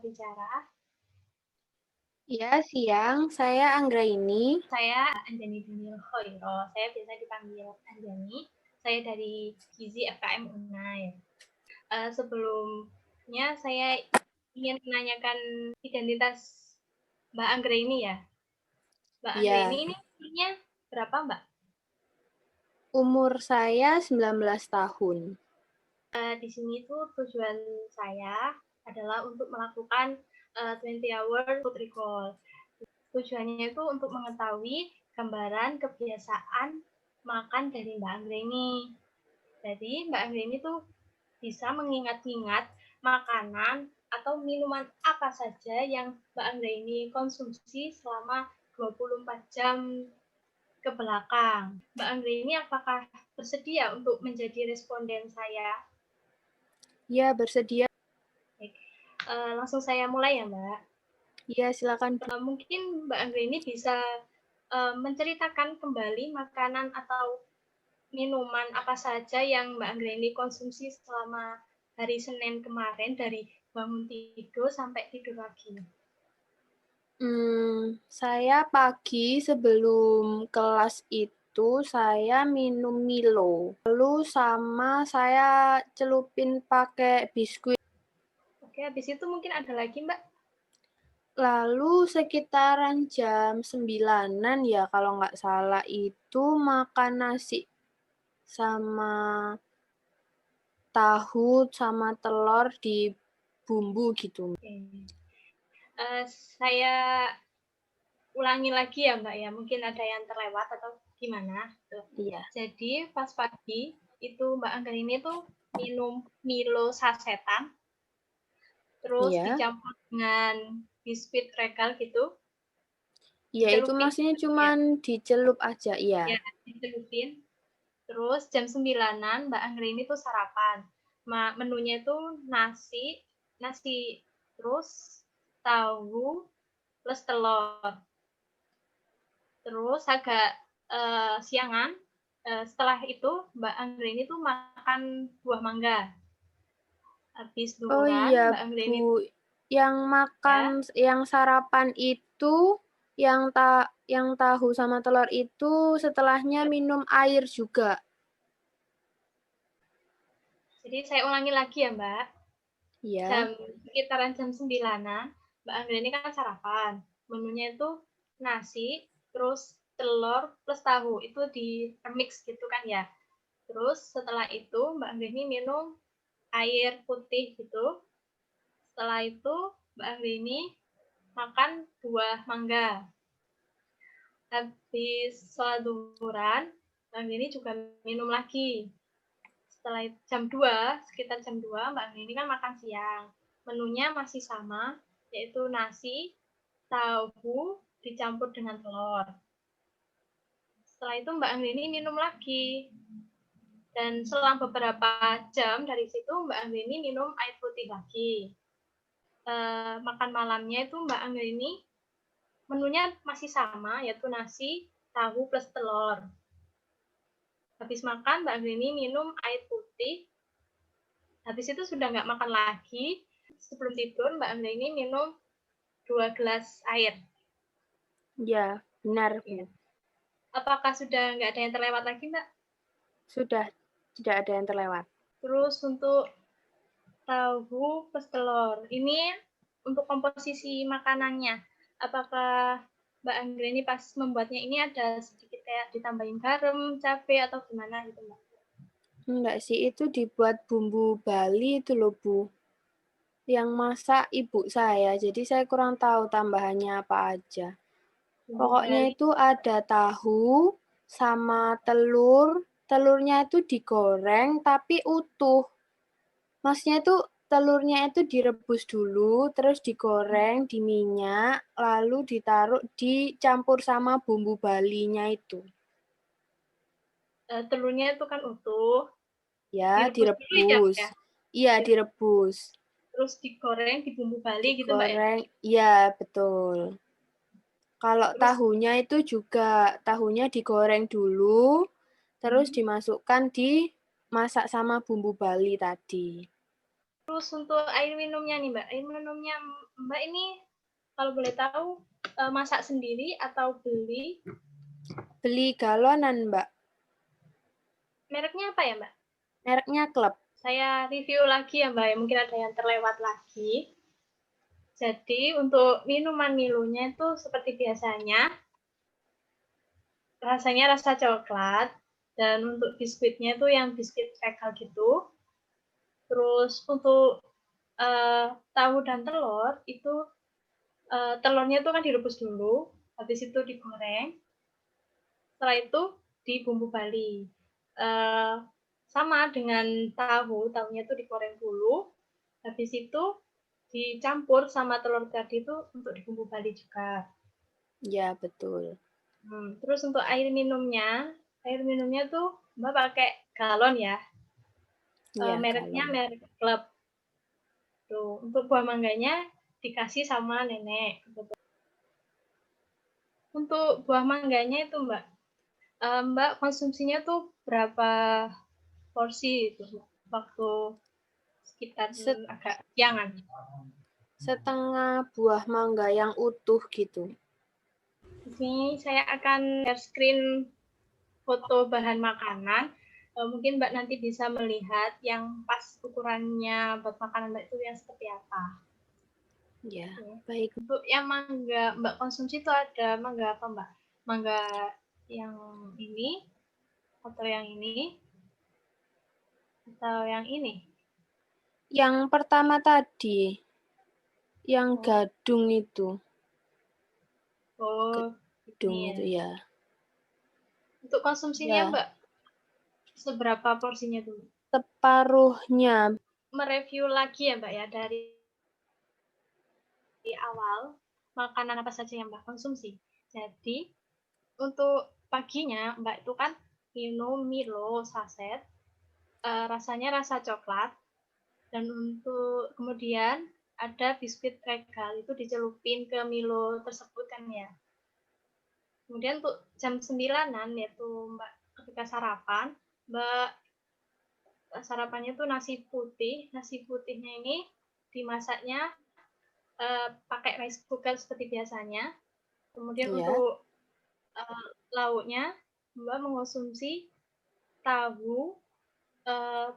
bicara. Ya, siang. Saya Anggraini. Saya Anjani Daniel Khoiro. Saya biasa dipanggil Anjani. Saya dari Gizi FKM Unair. Sebelumnya saya ingin menanyakan identitas Mbak Anggraini ya. Mbak Anggraini Ya, ini umurnya berapa, Mbak? umur saya 19 tahun. Di sini tuh tujuan saya adalah untuk melakukan 20 hour food recall. Tujuannya itu untuk mengetahui gambaran kebiasaan makan dari Mbak Anggreni. Jadi Mbak Anggreni tuh bisa mengingat-ingat makanan atau minuman apa saja yang Mbak Anggreni konsumsi selama 24 jam ke belakang. Mbak Anggreni apakah bersedia untuk menjadi responden saya? Ya, bersedia. Baik. Langsung saya mulai ya, Mbak. Ya, silakan. Mungkin Mbak Anggreni bisa menceritakan kembali makanan atau minuman apa saja yang Mbak Anggreni konsumsi selama hari Senin kemarin dari bangun tidur sampai tidur lagi. Saya pagi sebelum kelas itu saya minum Milo. Lalu sama saya celupin pakai biskuit. Oke, habis itu mungkin ada lagi, Mbak? Lalu sekitaran jam 9-an ya kalau nggak salah itu makan nasi sama tahu sama telur di bumbu gitu. Oke. Saya ulangi lagi ya, Mbak ya. Mungkin ada yang terlewat atau gimana. Tuh. Iya. Jadi pas pagi itu Mbak Anggreni tuh minum Milo sasetan, terus Iya. dicampur dengan biskuit regal gitu, Iya, itu dicelupin maksudnya ya, cuman dicelup aja, iya. ya dicelupin. Terus jam 9-an Mbak Anggreni tuh sarapan. Menunya itu nasi terus tahu plus telur. Terus agak siangan, setelah itu Mbak Anggreni tuh makan buah mangga. Habis Oh duhuran iya, Mbak Anggreni Bu. Yang makan, ya, yang sarapan itu, yang tahu sama telur itu setelahnya minum air juga. jadi saya ulangi lagi ya Mbak. Iya. Sekitaran jam 9-an, Mbak Anggreni kan sarapan. Menunya itu nasi, terus telur plus tahu. Itu di mix gitu kan ya. Terus setelah itu Mbak Anggreni minum air putih gitu. Setelah itu Mbak Anggreni makan buah mangga. Habis sholat duhuran, Mbak Anggreni juga minum lagi. Setelah jam 2, sekitar jam 2, Mbak Anggreni kan makan siang. Menunya masih sama, yaitu nasi, tahu, dicampur dengan telur. Setelah itu Mbak Anggreni minum lagi. Dan selang beberapa jam dari situ Mbak Anggreni minum air putih lagi. Makan malamnya itu Mbak Anggreni menunya masih sama, yaitu nasi, tahu plus telur. Habis makan Mbak Anggreni minum air putih. Habis itu sudah nggak makan lagi. Sebelum tidur Mbak Anggreni minum 2 gelas air. Ya, benar, Ya. Bu. Apakah sudah nggak ada yang terlewat lagi, Mbak? Sudah tidak ada yang terlewat. Terus untuk tahu plus telur, ini untuk komposisi makanannya. Apakah Mbak Anggreni pas membuatnya ini ada sedikit kayak ditambahin garam, cabai, atau gimana gitu, Mbak? Enggak sih, itu dibuat bumbu Bali itu loh, Bu. Yang masak ibu saya, jadi saya kurang tahu tambahannya apa aja. Bumbu Pokoknya Bali. itu ada tahu sama telur. Telurnya itu digoreng tapi utuh. Maksudnya itu telurnya itu direbus dulu, terus digoreng di minyak, lalu ditaruh dicampur sama bumbu Balinya itu. Telurnya itu kan utuh, Ya, direbus dulu ya, Mbak, direbus. ya? Iya, direbus. Terus digoreng di bumbu Bali gitu, Mbak ya? Digoreng, iya betul. Kalau Terus tahunya itu juga tahunya digoreng dulu, terus dimasukkan di masak sama bumbu Bali tadi. Terus untuk air minumnya nih Mbak, air minumnya Mbak ini kalau boleh tahu masak sendiri atau beli? Beli galonan, Mbak. Mereknya apa ya Mbak? Mereknya Club. Saya review lagi ya Mbak, ya. Mungkin ada yang terlewat lagi. Jadi untuk minuman Milonya itu seperti biasanya, rasanya rasa coklat, dan untuk biskuitnya itu yang biskuit regal gitu. Terus untuk tahu dan telur itu telurnya itu kan direbus dulu, habis itu digoreng, setelah itu di bumbu Bali. Sama dengan tahunya itu digoreng dulu, habis itu dicampur sama telur tadi itu untuk di bumbu Bali juga. Ya, betul. Terus untuk air minumnya tuh Mbak pakai galon ya. Ya, Mereknya galon. merek Club. Tuh, untuk buah mangganya dikasih sama nenek. Untuk buah mangganya itu Mbak konsumsinya tuh berapa porsi itu waktu sekitar agak siangan? Setengah buah mangga yang utuh gitu. Di sini saya akan share screen foto bahan makanan. Mungkin Mbak nanti bisa melihat yang pas ukurannya buat makanan Mbak itu yang seperti apa. Ya, baik. Untuk yang mangga Mbak konsumsi itu ada mangga apa Mbak? Mangga yang ini atau yang ini atau yang ini? Yang pertama tadi, yang gadung itu. Oh, Gadung ini ya. itu ya. Untuk konsumsinya Ya. Mbak, seberapa porsinya dulu? Separuhnya. Mereview lagi ya Mbak ya dari awal makanan apa saja yang Mbak konsumsi. Jadi untuk paginya Mbak itu kan minum Milo saset, rasanya rasa coklat, dan untuk kemudian ada biskuit regal itu dicelupin ke Milo tersebut kan ya. Kemudian untuk jam 9-an yaitu Mbak ketika sarapan, Mbak sarapannya tuh nasi putih. Nasi putihnya ini dimasaknya pakai rice cooker seperti biasanya. Kemudian Ya. untuk lauknya, Mbak mengonsumsi tahu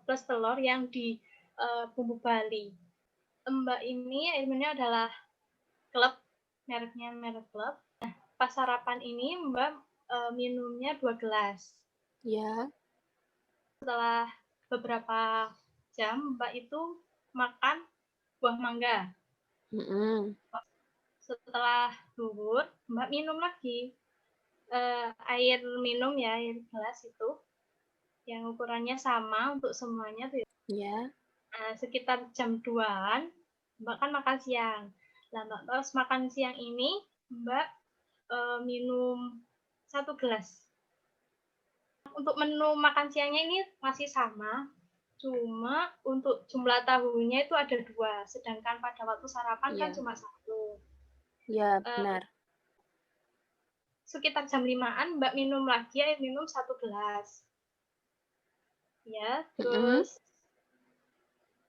plus telur yang di bumbu Bali. Mbak ini ilmunya adalah Club, mereknya merek Club. Nah, pas sarapan ini Mbak minumnya 2 gelas. Ya. Setelah beberapa jam Mbak itu makan buah mangga. Setelah zuhur Mbak minum lagi air minum ya, air gelas itu yang ukurannya sama untuk semuanya tuh ya. Sekitar jam 2-an Mbak kan makan siang. Nah, Mbak pas makan siang ini Mbak minum 1 gelas. Untuk menu makan siangnya ini masih sama, cuma untuk jumlah tahunya itu ada 2, sedangkan pada waktu sarapan kan cuma 1. Ya, benar. Sekitar jam 5-an Mbak minum lagi air minum 1 gelas. Ya, terus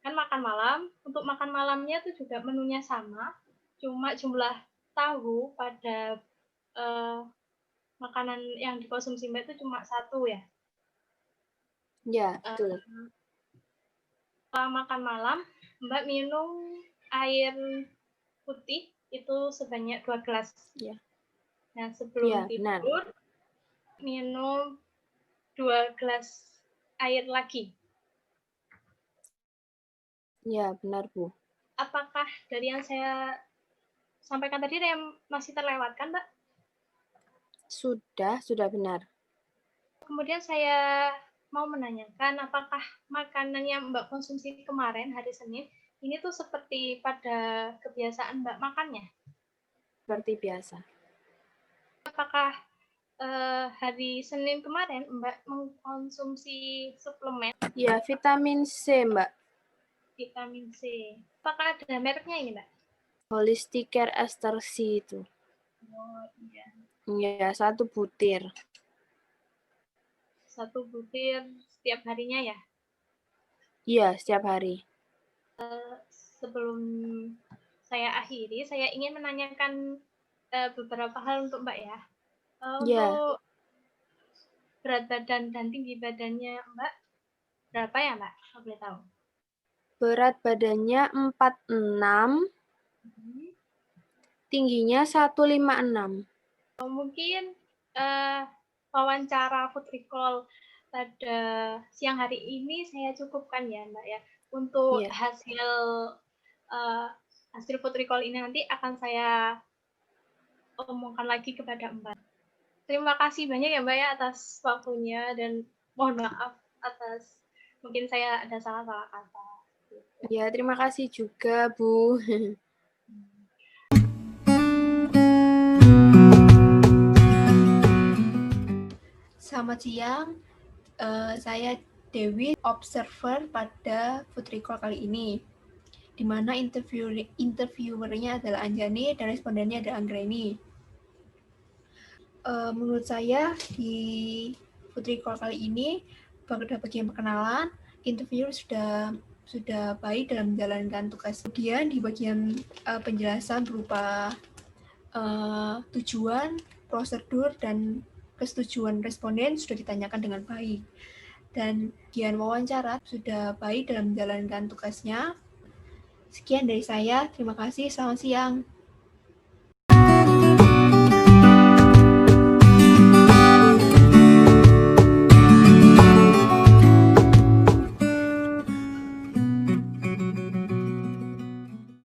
kan makan malam. Untuk makan malamnya itu juga menunya sama, cuma jumlah tahu pada makanan yang dikonsumsi Mbak itu cuma 1 ya. Ya, betul. Setelah makan malam, Mbak minum air putih itu sebanyak 2 gelas. Ya. Nah, sebelum tidur, minum 2 gelas air lagi. Ya, benar, Bu. Apakah dari yang saya sampaikan tadi ada yang masih terlewatkan, Mbak? Sudah benar. Kemudian saya mau menanyakan apakah makanan yang Mbak konsumsi kemarin hari Senin ini tuh seperti pada kebiasaan Mbak makannya? Seperti biasa. Apakah hari Senin kemarin Mbak mengkonsumsi suplemen? Ya, vitamin C, Mbak. Vitamin C. Apakah ada mereknya ini, Mbak? Holistic Care Ester C itu. Oh, iya. Ya, 1 butir. 1 butir setiap harinya ya? Iya, setiap hari. Sebelum saya akhiri, saya ingin menanyakan beberapa hal untuk Mbak ya. Ya, Untuk berat badan dan tinggi badannya Mbak, berapa ya Mbak? Kalau boleh tahu. berat badannya 46, tingginya 156. Mungkin wawancara food recall pada siang hari ini saya cukupkan ya Mbak ya. Untuk Ya. hasil food recall ini nanti akan saya omongkan lagi kepada Mbak. Terima kasih banyak ya Mbak ya atas waktunya dan mohon maaf atas mungkin saya ada salah-salah kata. Ya, terima kasih juga, Bu. Selamat siang, saya Dewi, observer pada Food Recall kali ini, di mana interviewernya adalah Anjani dan respondennya adalah Anggreni. Menurut saya di Food Recall kali ini, pada bagian perkenalan, interviewer sudah baik dalam menjalankan tugas. Kemudian di bagian penjelasan berupa tujuan, prosedur, dan kesetujuan responden sudah ditanyakan dengan baik. Dan bagian wawancara sudah baik dalam menjalankan tugasnya. Sekian dari saya, terima kasih, selamat siang.